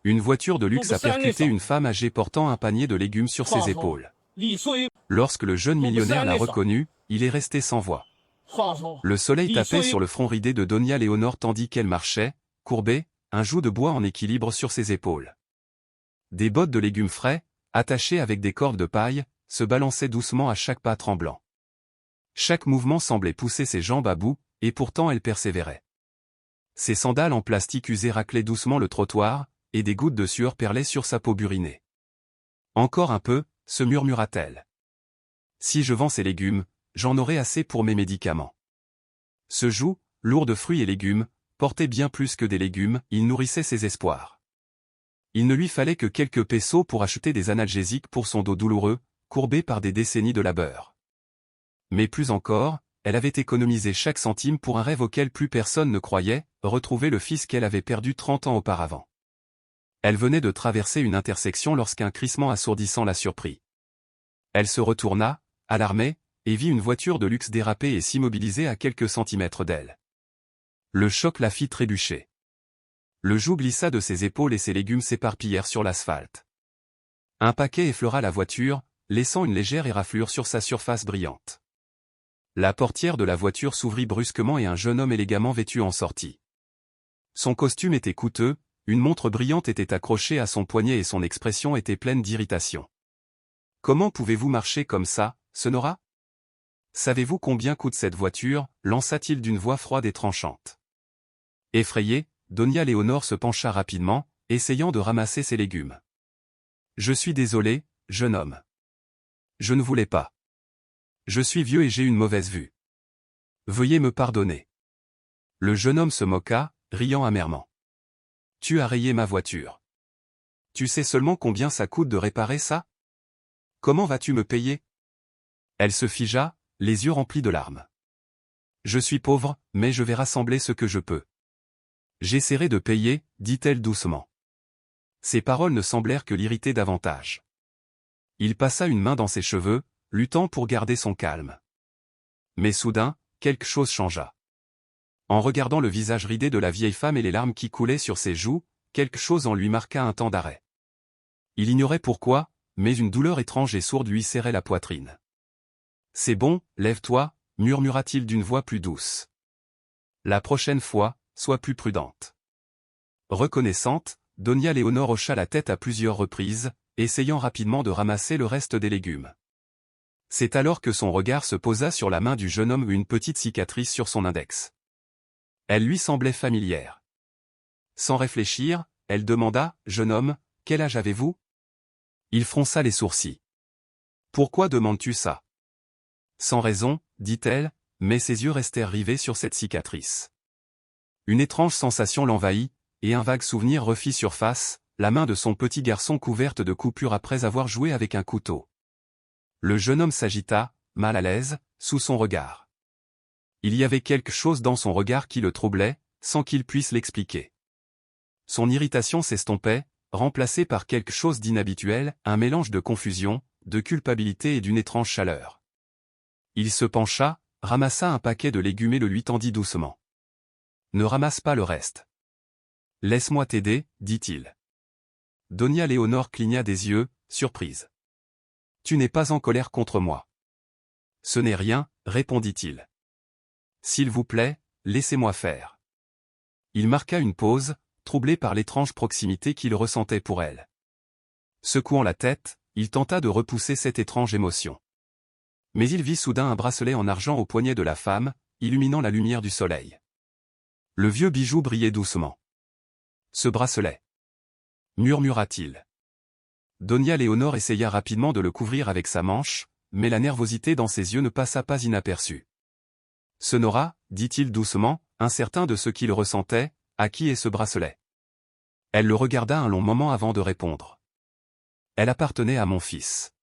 Une voiture de luxe a percuté une femme âgée portant un panier de légumes sur ses épaules. Lorsque le jeune millionnaire l'a reconnu, il est resté sans voix. Le soleil tapait sur le front ridé de Donia Léonore tandis qu'elle marchait, courbée, un joug de bois en équilibre sur ses épaules. Des bottes de légumes frais, attachées avec des cordes de paille, se balançaient doucement à chaque pas tremblant. Chaque mouvement semblait pousser ses jambes à bout, et pourtant elle persévérait. Ses sandales en plastique usé raclaient doucement le trottoir, et des gouttes de sueur perlaient sur sa peau burinée. Encore un peu, se murmura-t-elle. Si je vends ces légumes, j'en aurai assez pour mes médicaments. Ce joug, lourd de fruits et légumes, portait bien plus que des légumes, il nourrissait ses espoirs. Il ne lui fallait que quelques pesos pour acheter des analgésiques pour son dos douloureux, courbé par des décennies de labeur. Mais plus encore, elle avait économisé chaque centime pour un rêve auquel plus personne ne croyait, retrouver le fils qu'elle avait perdu 30 ans auparavant. Elle venait de traverser une intersection lorsqu'un crissement assourdissant la surprit. Elle se retourna, alarmée, et vit une voiture de luxe déraper et s'immobiliser à quelques centimètres d'elle. Le choc la fit trébucher. Le joug glissa de ses épaules et ses légumes s'éparpillèrent sur l'asphalte. Un paquet effleura la voiture, laissant une légère éraflure sur sa surface brillante. La portière de la voiture s'ouvrit brusquement et un jeune homme élégamment vêtu en sortit. Son costume était coûteux, une montre brillante était accrochée à son poignet et son expression était pleine d'irritation. « Comment pouvez-vous marcher comme ça, Sonora ? Savez-vous combien coûte cette voiture » lança-t-il d'une voix froide et tranchante. Effrayée, Donia Léonore se pencha rapidement, essayant de ramasser ses légumes. « Je suis désolé, jeune homme. Je ne voulais pas. Je suis vieux et j'ai une mauvaise vue. Veuillez me pardonner. » Le jeune homme se moqua, riant amèrement. « Tu as rayé ma voiture. Tu sais seulement combien ça coûte de réparer ça ? Comment vas-tu me payer ?» Elle se figea, les yeux remplis de larmes. « Je suis pauvre, mais je vais rassembler ce que je peux. J'essaierai de payer, dit-elle doucement. » Ses paroles ne semblèrent que l'irriter davantage. Il passa une main dans ses cheveux, luttant pour garder son calme. Mais soudain, quelque chose changea. En regardant le visage ridé de la vieille femme et les larmes qui coulaient sur ses joues, quelque chose en lui marqua un temps d'arrêt. Il ignorait pourquoi, mais une douleur étrange et sourde lui serrait la poitrine. « C'est bon, lève-toi » murmura-t-il d'une voix plus douce. « La prochaine fois, sois plus prudente. » Reconnaissante, Donia Léonore hocha la tête à plusieurs reprises, essayant rapidement de ramasser le reste des légumes. C'est alors que son regard se posa sur la main du jeune homme, une petite cicatrice sur son index. Elle lui semblait familière. Sans réfléchir, elle demanda « Jeune homme, quel âge avez-vous » Il fronça les sourcils. « Pourquoi demandes-tu ça » Sans raison, dit-elle, mais ses yeux restèrent rivés sur cette cicatrice. Une étrange sensation l'envahit, et un vague souvenir refit surface, la main de son petit garçon couverte de coupures après avoir joué avec un couteau. Le jeune homme s'agita, mal à l'aise, sous son regard. Il y avait quelque chose dans son regard qui le troublait, sans qu'il puisse l'expliquer. Son irritation s'estompait, remplacée par quelque chose d'inhabituel, un mélange de confusion, de culpabilité et d'une étrange chaleur. Il se pencha, ramassa un paquet de légumes et le lui tendit doucement. « Ne ramasse pas le reste. Laisse-moi t'aider, dit-il. Donia Léonore cligna des yeux, surprise. « Tu n'es pas en colère contre moi. »« Ce n'est rien, répondit-il. S'il vous plaît, laissez-moi faire. » Il marqua une pause, troublé par l'étrange proximité qu'il ressentait pour elle. Secouant la tête, il tenta de repousser cette étrange émotion. Mais il vit soudain un bracelet en argent au poignet de la femme, illuminant la lumière du soleil. Le vieux bijou brillait doucement. « Ce bracelet » murmura-t-il. Donia Léonore essaya rapidement de le couvrir avec sa manche, mais la nervosité dans ses yeux ne passa pas inaperçue. « Sonora, dit-il doucement, incertain de ce qu'il ressentait, à qui est ce bracelet » Elle le regarda un long moment avant de répondre. « Elle appartenait à mon fils.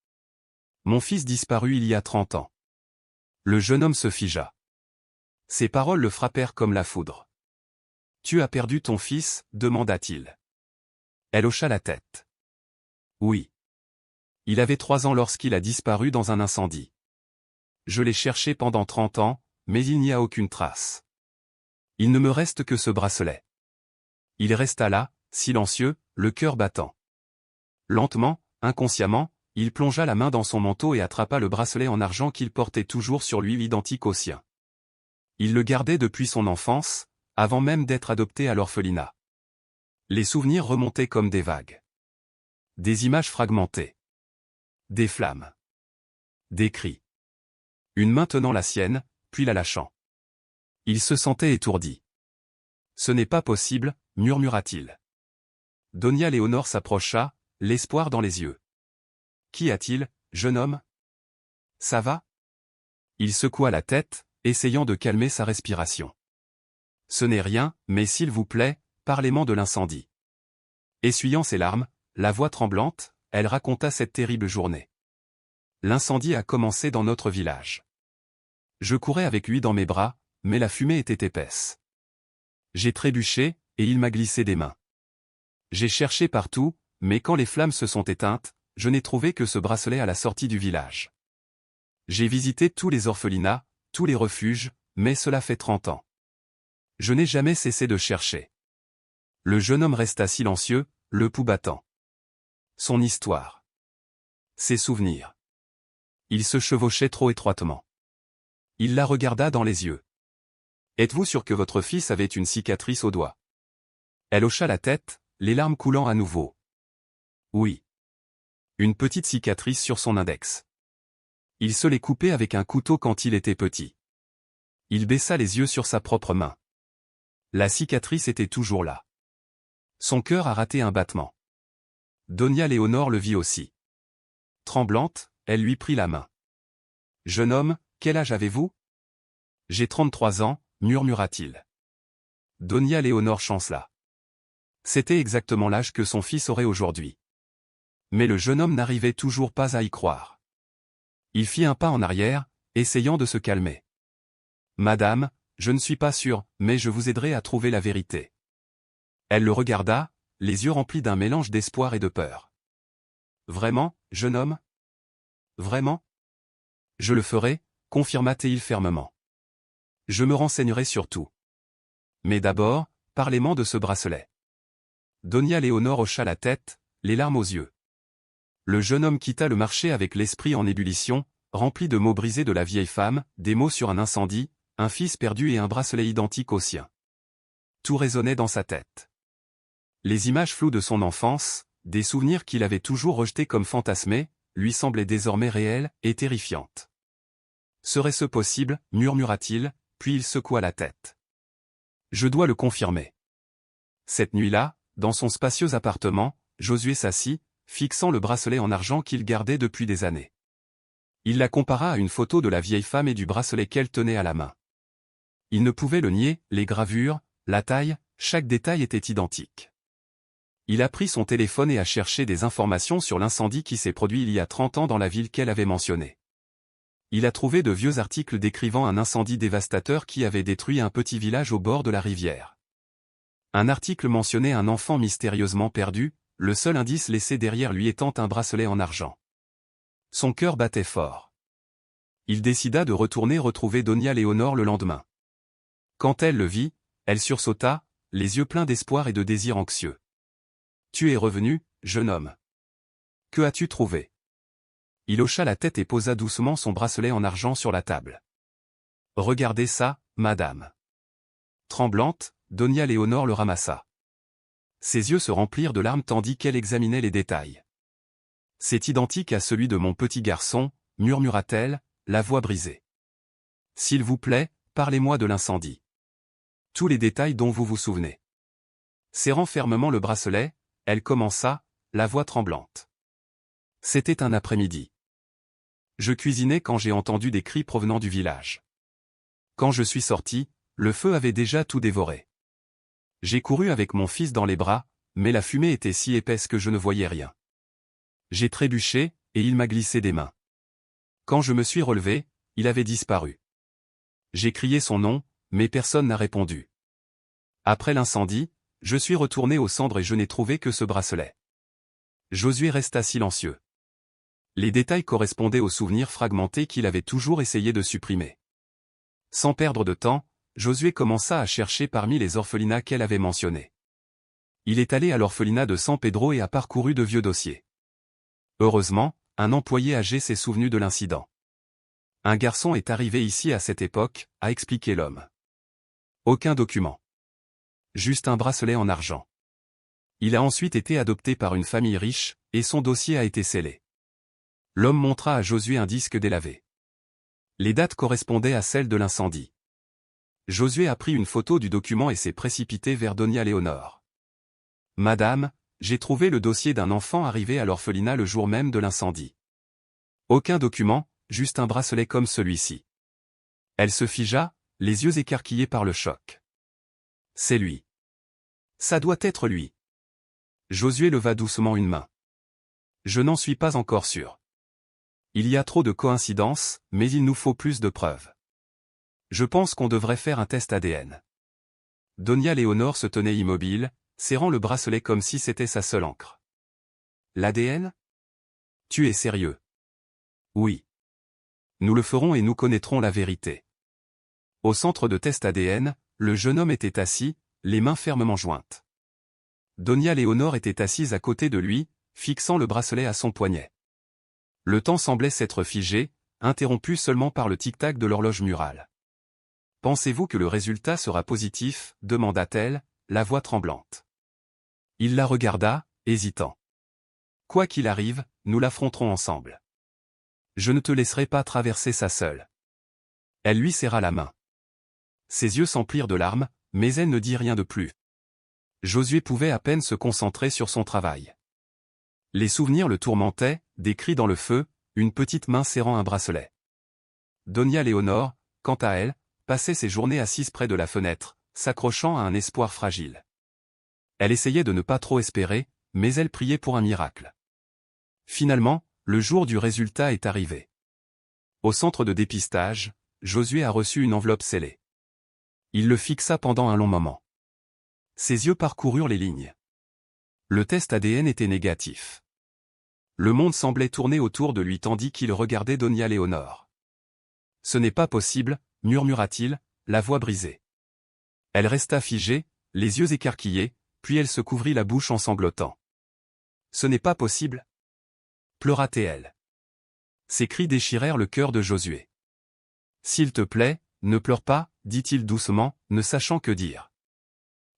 Mon fils disparut il y a 30 ans. » Le jeune homme se figea. Ces paroles le frappèrent comme la foudre. « Tu as perdu ton fils » demanda-t-il. Elle hocha la tête. « Oui. Il avait 3 ans lorsqu'il a disparu dans un incendie. Je l'ai cherché pendant 30 ans, mais il n'y a aucune trace. Il ne me reste que ce bracelet. » Il resta là, silencieux, le cœur battant. Lentement, inconsciemment, il plongea la main dans son manteau et attrapa le bracelet en argent qu'il portait toujours sur lui, identique au sien. Il le gardait depuis son enfance, avant même d'être adopté à l'orphelinat. Les souvenirs remontaient comme des vagues. Des images fragmentées. Des flammes. Des cris. Une main tenant la sienne, puis la lâchant. Il se sentait étourdi. « Ce n'est pas possible », murmura-t-il. Donia Léonore s'approcha, l'espoir dans les yeux. « Qu'y a-t-il, jeune homme ? Ça va ?» Il secoua la tête, essayant de calmer sa respiration. « Ce n'est rien, mais s'il vous plaît, parlez-moi de l'incendie. » Essuyant ses larmes, la voix tremblante, elle raconta cette terrible journée. L'incendie a commencé dans notre village. Je courais avec lui dans mes bras, mais la fumée était épaisse. J'ai trébuché, et il m'a glissé des mains. J'ai cherché partout, mais quand les flammes se sont éteintes, je n'ai trouvé que ce bracelet à la sortie du village. J'ai visité tous les orphelinats, tous les refuges, mais cela fait 30 ans. Je n'ai jamais cessé de chercher. Le jeune homme resta silencieux, le pouls battant. Son histoire. Ses souvenirs. Il se chevauchait trop étroitement. Il la regarda dans les yeux. « Êtes-vous sûr que votre fils avait une cicatrice au doigt ?» Elle hocha la tête, les larmes coulant à nouveau. « Oui. Une petite cicatrice sur son index. Il se l'est coupé avec un couteau quand il était petit. » Il baissa les yeux sur sa propre main. La cicatrice était toujours là. Son cœur a raté un battement. Donia Léonore le vit aussi. Tremblante, elle lui prit la main. « Jeune homme, quel âge avez-vous ? » « J'ai 33 ans, murmura-t-il. Donia Léonore chancela. C'était exactement l'âge que son fils aurait aujourd'hui. Mais le jeune homme n'arrivait toujours pas à y croire. Il fit un pas en arrière, essayant de se calmer. « Madame, je ne suis pas sûr, mais je vous aiderai à trouver la vérité. » Elle le regarda, les yeux remplis d'un mélange d'espoir et de peur. « Vraiment, jeune homme ? Vraiment ? Je le ferai, confirma-t-il fermement. Je me renseignerai sur tout. Mais d'abord, parlez-moi de ce bracelet. Donia Léonore hocha la tête, les larmes aux yeux. Le jeune homme quitta le marché avec l'esprit en ébullition, rempli de mots brisés de la vieille femme, des mots sur un incendie, un fils perdu et un bracelet identique au sien. Tout résonnait dans sa tête. Les images floues de son enfance, des souvenirs qu'il avait toujours rejetés comme fantasmés, lui semblaient désormais réelles et terrifiantes. Serait-ce possible, murmura-t-il, puis il secoua la tête. Je dois le confirmer. Cette nuit-là, dans son spacieux appartement, Josué s'assit, fixant le bracelet en argent qu'il gardait depuis des années. Il la compara à une photo de la vieille femme et du bracelet qu'elle tenait à la main. Il ne pouvait le nier, les gravures, la taille, chaque détail était identique. Il a pris son téléphone et a cherché des informations sur l'incendie qui s'est produit il y a 30 ans dans la ville qu'elle avait mentionnée. Il a trouvé de vieux articles décrivant un incendie dévastateur qui avait détruit un petit village au bord de la rivière. Un article mentionnait un enfant mystérieusement perdu, le seul indice laissé derrière lui étant un bracelet en argent. Son cœur battait fort. Il décida de retourner retrouver Donia Léonore le lendemain. Quand elle le vit, elle sursauta, les yeux pleins d'espoir et de désir anxieux. « Tu es revenu, jeune homme. Que as-tu trouvé ?» Il hocha la tête et posa doucement son bracelet en argent sur la table. « Regardez ça, madame. » Tremblante, Donia Léonore le ramassa. Ses yeux se remplirent de larmes tandis qu'elle examinait les détails. « C'est identique à celui de mon petit garçon, » murmura-t-elle, la voix brisée. « S'il vous plaît, parlez-moi de l'incendie. Tous les détails dont vous vous souvenez. » Serrant fermement le bracelet, elle commença, la voix tremblante. C'était un après-midi. Je cuisinais quand j'ai entendu des cris provenant du village. Quand je suis sorti, le feu avait déjà tout dévoré. J'ai couru avec mon fils dans les bras, mais la fumée était si épaisse que je ne voyais rien. J'ai trébuché, et il m'a glissé des mains. Quand je me suis relevé, il avait disparu. J'ai crié son nom, mais personne n'a répondu. Après l'incendie, je suis retourné aux cendres et je n'ai trouvé que ce bracelet. Josué resta silencieux. Les détails correspondaient aux souvenirs fragmentés qu'il avait toujours essayé de supprimer. Sans perdre de temps, Josué commença à chercher parmi les orphelinats qu'elle avait mentionnés. Il est allé à l'orphelinat de San Pedro et a parcouru de vieux dossiers. Heureusement, un employé âgé s'est souvenu de l'incident. Un garçon est arrivé ici à cette époque, a expliqué l'homme. Aucun document. Juste un bracelet en argent. Il a ensuite été adopté par une famille riche, et son dossier a été scellé. L'homme montra à Josué un disque délavé. Les dates correspondaient à celles de l'incendie. Josué a pris une photo du document et s'est précipité vers Donia Léonore. « Madame, j'ai trouvé le dossier d'un enfant arrivé à l'orphelinat le jour même de l'incendie. Aucun document, juste un bracelet comme celui-ci. » Elle se figea, les yeux écarquillés par le choc. « C'est lui. Ça doit être lui. » Josué leva doucement une main. « Je n'en suis pas encore sûr. Il y a trop de coïncidences, mais il nous faut plus de preuves. Je pense qu'on devrait faire un test ADN. » Donia Léonore se tenait immobile, serrant le bracelet comme si c'était sa seule encre. « L'ADN ? Tu es sérieux ? » « Oui. Nous le ferons et nous connaîtrons la vérité. » Au centre de test ADN, le jeune homme était assis, les mains fermement jointes. Donia Léonore était assise à côté de lui, fixant le bracelet à son poignet. Le temps semblait s'être figé, interrompu seulement par le tic-tac de l'horloge murale. « Pensez-vous que le résultat sera positif ? Demanda-t-elle, la voix tremblante. Il la regarda, hésitant. « Quoi qu'il arrive, nous l'affronterons ensemble. Je ne te laisserai pas traverser ça seule. » Elle lui serra la main. Ses yeux s'emplirent de larmes, mais elle ne dit rien de plus. Josué pouvait à peine se concentrer sur son travail. Les souvenirs le tourmentaient, des cris dans le feu, une petite main serrant un bracelet. Donia Léonore, quant à elle, passait ses journées assise près de la fenêtre, s'accrochant à un espoir fragile. Elle essayait de ne pas trop espérer, mais elle priait pour un miracle. Finalement, le jour du résultat est arrivé. Au centre de dépistage, Josué a reçu une enveloppe scellée. Il le fixa pendant un long moment. Ses yeux parcoururent les lignes. Le test ADN était négatif. Le monde semblait tourner autour de lui tandis qu'il regardait Donia Léonore. « Ce n'est pas possible, » murmura-t-il, la voix brisée. Elle resta figée, les yeux écarquillés, puis elle se couvrit la bouche en sanglotant. « Ce n'est pas possible » pleura-t-elle. Ses cris déchirèrent le cœur de Josué. « S'il te plaît, ne pleure pas, » dit-il doucement, ne sachant que dire.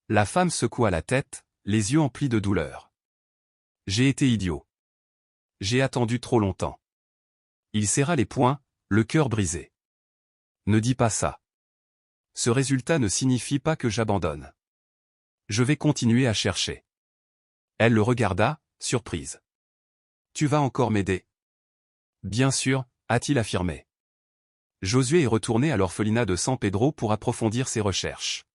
La femme secoua la tête, les yeux emplis de douleur. « J'ai été idiot. J'ai attendu trop longtemps. » Il serra les poings, le cœur brisé. « Ne dis pas ça. Ce résultat ne signifie pas que j'abandonne. Je vais continuer à chercher. » Elle le regarda, surprise. « Tu vas encore m'aider ? » Bien sûr, a-t-il affirmé. Josué est retourné à l'orphelinat de San Pedro pour approfondir ses recherches.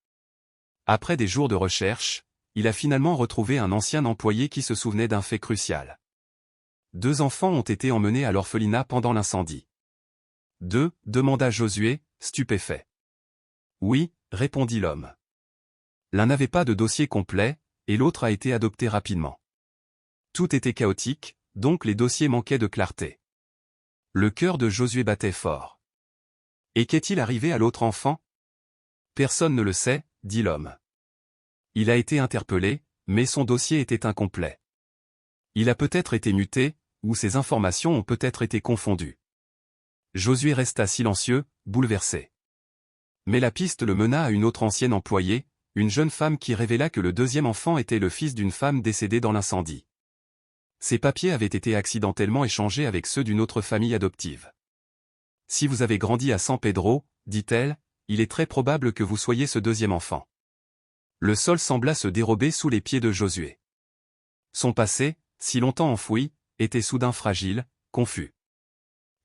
Après des jours de recherche, il a finalement retrouvé un ancien employé qui se souvenait d'un fait crucial. 2 enfants ont été emmenés à l'orphelinat pendant l'incendie. « 2 » demanda Josué, stupéfait. « Oui » répondit l'homme. L'un n'avait pas de dossier complet, et l'autre a été adopté rapidement. Tout était chaotique, donc les dossiers manquaient de clarté. Le cœur de Josué battait fort. Et qu'est-il arrivé à l'autre enfant ? Personne ne le sait, dit l'homme. Il a été interpellé, mais son dossier était incomplet. Il a peut-être été muté, ou ses informations ont peut-être été confondues. Josué resta silencieux, bouleversé. Mais la piste le mena à une autre ancienne employée, une jeune femme qui révéla que le 2e enfant était le fils d'une femme décédée dans l'incendie. Ses papiers avaient été accidentellement échangés avec ceux d'une autre famille adoptive. « Si vous avez grandi à San Pedro, » dit-elle, « il est très probable que vous soyez ce 2e enfant. » Le sol sembla se dérober sous les pieds de Josué. Son passé, si longtemps enfoui, était soudain fragile, confus.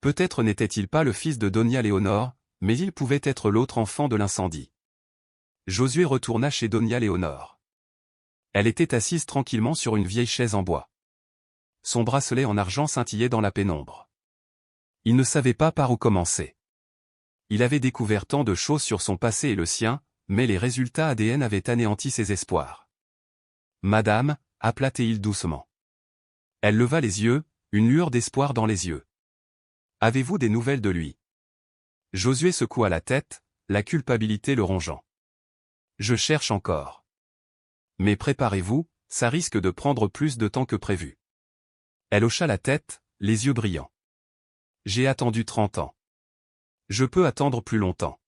Peut-être n'était-il pas le fils de Donia Léonore, mais il pouvait être l'autre enfant de l'incendie. Josué retourna chez Donia Léonore. Elle était assise tranquillement sur une vieille chaise en bois. Son bracelet en argent scintillait dans la pénombre. Il ne savait pas par où commencer. Il avait découvert tant de choses sur son passé et le sien, mais les résultats ADN avaient anéanti ses espoirs. « Madame » appela-t-il doucement. Elle leva les yeux, une lueur d'espoir dans les yeux. « Avez-vous des nouvelles de lui ?» Josué secoua la tête, la culpabilité le rongeant. « Je cherche encore. » « Mais préparez-vous, ça risque de prendre plus de temps que prévu. Elle hocha la tête, les yeux brillants. J'ai attendu 30 ans. Je peux attendre plus longtemps.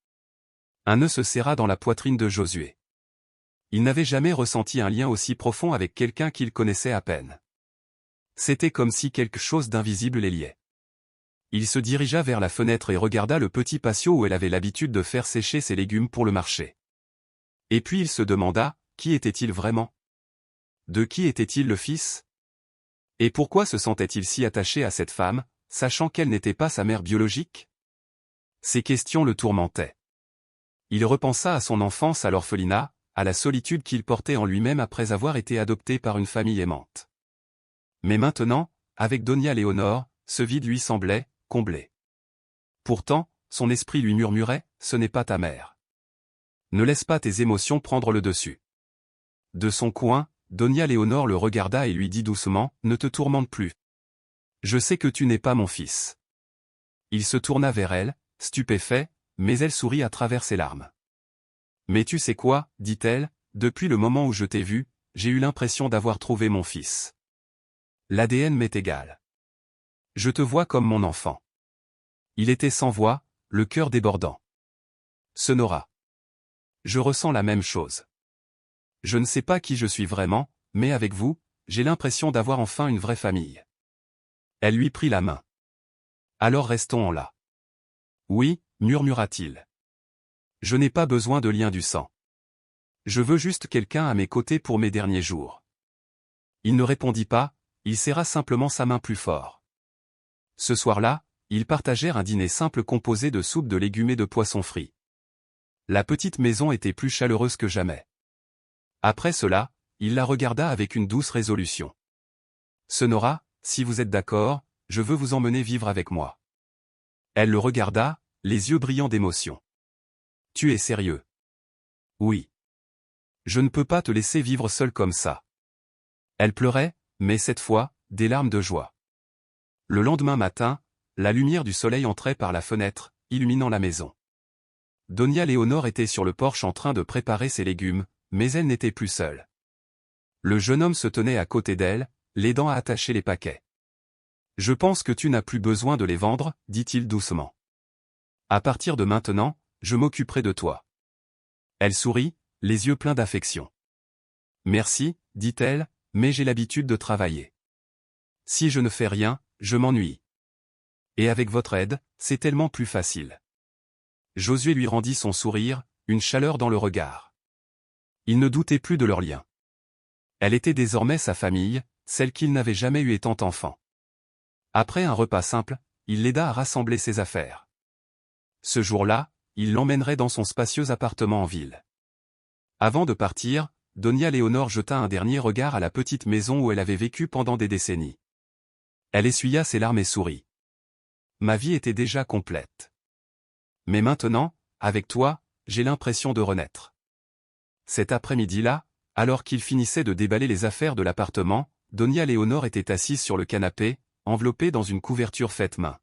Un nœud se serra dans la poitrine de Josué. Il n'avait jamais ressenti un lien aussi profond avec quelqu'un qu'il connaissait à peine. C'était comme si quelque chose d'invisible les liait. Il se dirigea vers la fenêtre et regarda le petit patio où elle avait l'habitude de faire sécher ses légumes pour le marché. Et puis il se demanda, qui était-il vraiment? De qui était-il le fils? Et pourquoi se sentait-il si attaché à cette femme, sachant qu'elle n'était pas sa mère biologique? Ces questions le tourmentaient. Il repensa à son enfance à l'orphelinat, à la solitude qu'il portait en lui-même après avoir été adopté par une famille aimante. Mais maintenant, avec Donia Léonore, ce vide lui semblait comblé. Pourtant, son esprit lui murmurait, ce n'est pas ta mère. Ne laisse pas tes émotions prendre le dessus. De son coin, Donia Léonore le regarda et lui dit doucement, ne te tourmente plus. Je sais que tu n'es pas mon fils. Il se tourna vers elle, stupéfait, mais elle sourit à travers ses larmes. Mais tu sais quoi, dit-elle, depuis le moment où je t'ai vu, j'ai eu l'impression d'avoir trouvé mon fils. L'ADN m'est égal. Je te vois comme mon enfant. Il était sans voix, le cœur débordant. Sonora. Je ressens la même chose. Je ne sais pas qui je suis vraiment, mais avec vous, j'ai l'impression d'avoir enfin une vraie famille. Elle lui prit la main. Alors restons là. Oui, murmura-t-il. Je n'ai pas besoin de lien du sang. Je veux juste quelqu'un à mes côtés pour mes derniers jours. Il ne répondit pas, il serra simplement sa main plus fort. Ce soir-là, ils partagèrent un dîner simple composé de soupe de légumes et de poissons frits. La petite maison était plus chaleureuse que jamais. Après cela, il la regarda avec une douce résolution. Sonora, si vous êtes d'accord, je veux vous emmener vivre avec moi. Elle le regarda, les yeux brillants d'émotion. Tu es sérieux? Oui. Je ne peux pas te laisser vivre seul comme ça. Elle pleurait, mais cette fois, des larmes de joie. Le lendemain matin, la lumière du soleil entrait par la fenêtre, illuminant la maison. Donia Léonore était sur le porche en train de préparer ses légumes, mais elle n'était plus seule. Le jeune homme se tenait à côté d'elle, l'aidant à attacher les paquets. « Je pense que tu n'as plus besoin de les vendre, dit-il doucement. À partir de maintenant, je m'occuperai de toi. » Elle sourit, les yeux pleins d'affection. « Merci, dit-elle, mais j'ai l'habitude de travailler. Si je ne fais rien, je m'ennuie. Et avec votre aide, c'est tellement plus facile. » Josué lui rendit son sourire, une chaleur dans le regard. Il ne doutait plus de leur lien. Elle était désormais sa famille, celle qu'il n'avait jamais eue étant enfant. Après un repas simple, il l'aida à rassembler ses affaires. Ce jour-là, il l'emmènerait dans son spacieux appartement en ville. Avant de partir, Donia Léonore jeta un dernier regard à la petite maison où elle avait vécu pendant des décennies. Elle essuya ses larmes et sourit. Ma vie était déjà complète. Mais maintenant, avec toi, j'ai l'impression de renaître. Cet après-midi-là, alors qu'il finissait de déballer les affaires de l'appartement, Donia Léonore était assise sur le canapé, enveloppée dans une couverture faite main.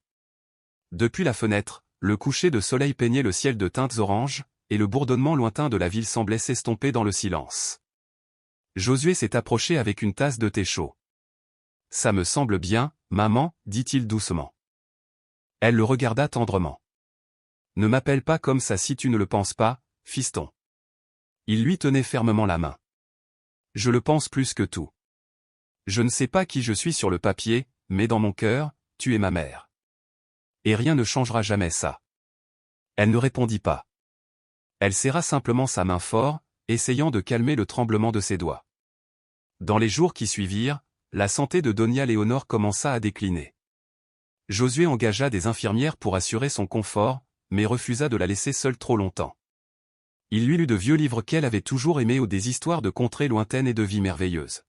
Depuis la fenêtre, le coucher de soleil peignait le ciel de teintes oranges, et le bourdonnement lointain de la ville semblait s'estomper dans le silence. Josué s'est approché avec une tasse de thé chaud. « Ça me semble bien, maman, dit-il doucement. Elle le regarda tendrement. « Ne m'appelle pas comme ça si tu ne le penses pas, fiston. » Il lui tenait fermement la main. « Je le pense plus que tout. Je ne sais pas qui je suis sur le papier, mais dans mon cœur, tu es ma mère. Et rien ne changera jamais ça. » Elle ne répondit pas. Elle serra simplement sa main fort, essayant de calmer le tremblement de ses doigts. Dans les jours qui suivirent, la santé de Donia Léonore commença à décliner. Josué engagea des infirmières pour assurer son confort, mais refusa de la laisser seule trop longtemps. Il lui lut de vieux livres qu'elle avait toujours aimés ou des histoires de contrées lointaines et de vies merveilleuses.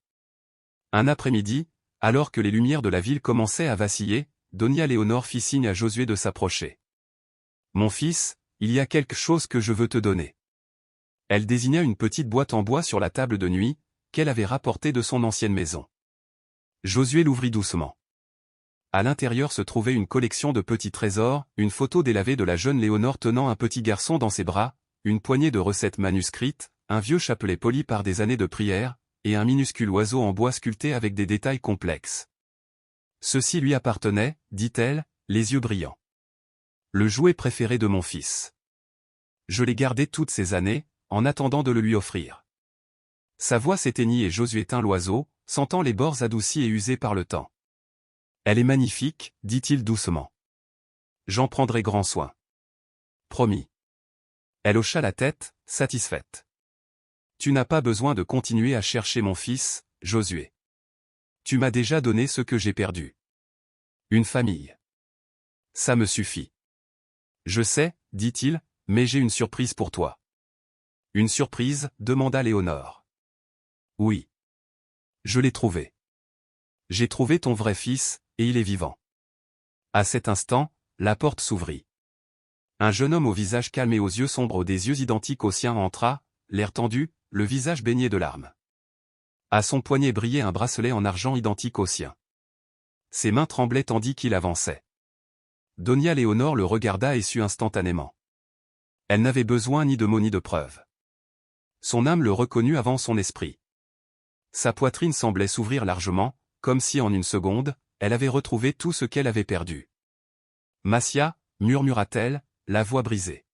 Un après-midi, alors que les lumières de la ville commençaient à vaciller, Donia Léonore fit signe à Josué de s'approcher. « Mon fils, il y a quelque chose que je veux te donner. » Elle désigna une petite boîte en bois sur la table de nuit, qu'elle avait rapportée de son ancienne maison. Josué l'ouvrit doucement. À l'intérieur se trouvait une collection de petits trésors, une photo délavée de la jeune Léonore tenant un petit garçon dans ses bras, une poignée de recettes manuscrites, un vieux chapelet poli par des années de prière, et un minuscule oiseau en bois sculpté avec des détails complexes. Ceci lui appartenait, dit-elle, les yeux brillants. Le jouet préféré de mon fils. Je l'ai gardé toutes ces années, en attendant de le lui offrir. Sa voix s'éteignit et Josué tint l'oiseau, sentant les bords adoucis et usés par le temps. Elle est magnifique, dit-il doucement. J'en prendrai grand soin. Promis. Elle hocha la tête, satisfaite. Tu n'as pas besoin de continuer à chercher mon fils, Josué. Tu m'as déjà donné ce que j'ai perdu. Une famille. Ça me suffit. Je sais, dit-il, mais j'ai une surprise pour toi. Une surprise, demanda Léonore. Oui. Je l'ai trouvé. J'ai trouvé ton vrai fils, et il est vivant. À cet instant, la porte s'ouvrit. Un jeune homme au visage calme et aux yeux sombres des yeux identiques aux siens entra, l'air tendu, le visage baigné de larmes. À son poignet brillait un bracelet en argent identique au sien. Ses mains tremblaient tandis qu'il avançait. Donia Léonore le regarda et sut instantanément. Elle n'avait besoin ni de mots ni de preuves. Son âme le reconnut avant son esprit. Sa poitrine semblait s'ouvrir largement, comme si en une seconde, elle avait retrouvé tout ce qu'elle avait perdu. « Massia » murmura-t-elle, la voix brisée.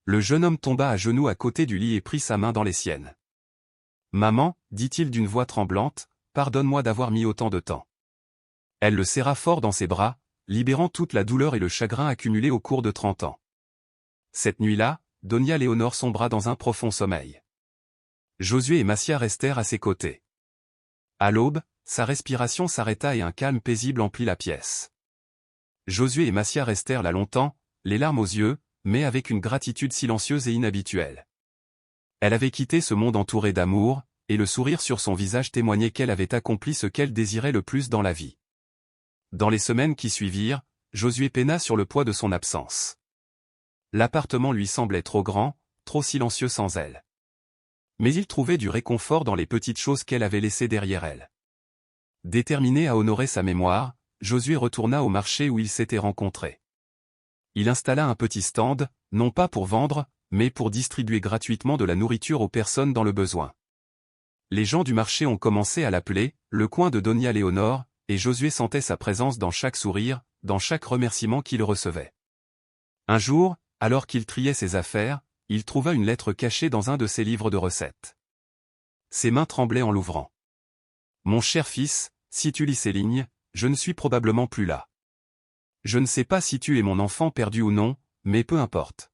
Le jeune homme tomba à genoux à côté du lit et prit sa main dans les siennes. « Maman, dit-il d'une voix tremblante, pardonne-moi d'avoir mis autant de temps. » Elle le serra fort dans ses bras, libérant toute la douleur et le chagrin accumulés au cours de 30 ans. Cette nuit-là, Donia Léonore sombra dans un profond sommeil. Josué et Massia restèrent à ses côtés. À l'aube, sa respiration s'arrêta et un calme paisible emplit la pièce. Josué et Massia restèrent là longtemps, les larmes aux yeux, mais avec une gratitude silencieuse et inhabituelle. Elle avait quitté ce monde entouré d'amour, et le sourire sur son visage témoignait qu'elle avait accompli ce qu'elle désirait le plus dans la vie. Dans les semaines qui suivirent, Josué peina sur le poids de son absence. L'appartement lui semblait trop grand, trop silencieux sans elle. Mais il trouvait du réconfort dans les petites choses qu'elle avait laissées derrière elle. Déterminé à honorer sa mémoire, Josué retourna au marché où ils s'étaient rencontrés. Il installa un petit stand, non pas pour vendre, mais pour distribuer gratuitement de la nourriture aux personnes dans le besoin. Les gens du marché ont commencé à l'appeler « le coin de Donia Léonore », et Josué sentait sa présence dans chaque sourire, dans chaque remerciement qu'il recevait. Un jour, alors qu'il triait ses affaires, il trouva une lettre cachée dans un de ses livres de recettes. Ses mains tremblaient en l'ouvrant. « Mon cher fils, si tu lis ces lignes, je ne suis probablement plus là. Je ne sais pas si tu es mon enfant perdu ou non, mais peu importe.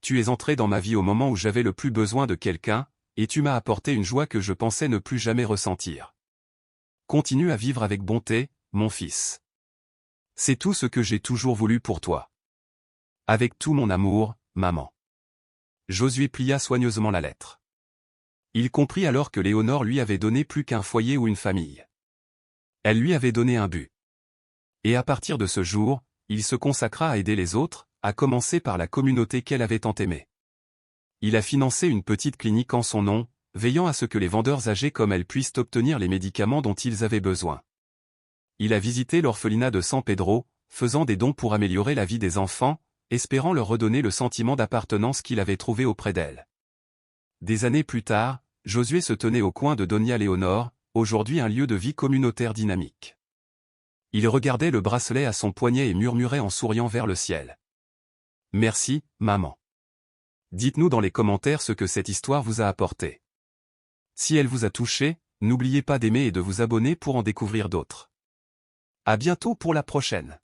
Tu es entré dans ma vie au moment où j'avais le plus besoin de quelqu'un, et tu m'as apporté une joie que je pensais ne plus jamais ressentir. Continue à vivre avec bonté, mon fils. C'est tout ce que j'ai toujours voulu pour toi. Avec tout mon amour, maman. » Josué plia soigneusement la lettre. Il comprit alors que Léonore lui avait donné plus qu'un foyer ou une famille. Elle lui avait donné un but. Et à partir de ce jour, il se consacra à aider les autres, à commencer par la communauté qu'elle avait tant aimée. Il a financé une petite clinique en son nom, veillant à ce que les vendeurs âgés comme elle puissent obtenir les médicaments dont ils avaient besoin. Il a visité l'orphelinat de San Pedro, faisant des dons pour améliorer la vie des enfants, espérant leur redonner le sentiment d'appartenance qu'il avait trouvé auprès d'elle. Des années plus tard, Josué se tenait au coin de Donia Léonore, aujourd'hui un lieu de vie communautaire dynamique. Il regardait le bracelet à son poignet et murmurait en souriant vers le ciel. « Merci, maman. Dites-nous dans les commentaires ce que cette histoire vous a apporté. Si elle vous a touché, n'oubliez pas d'aimer et de vous abonner pour en découvrir d'autres. À bientôt pour la prochaine.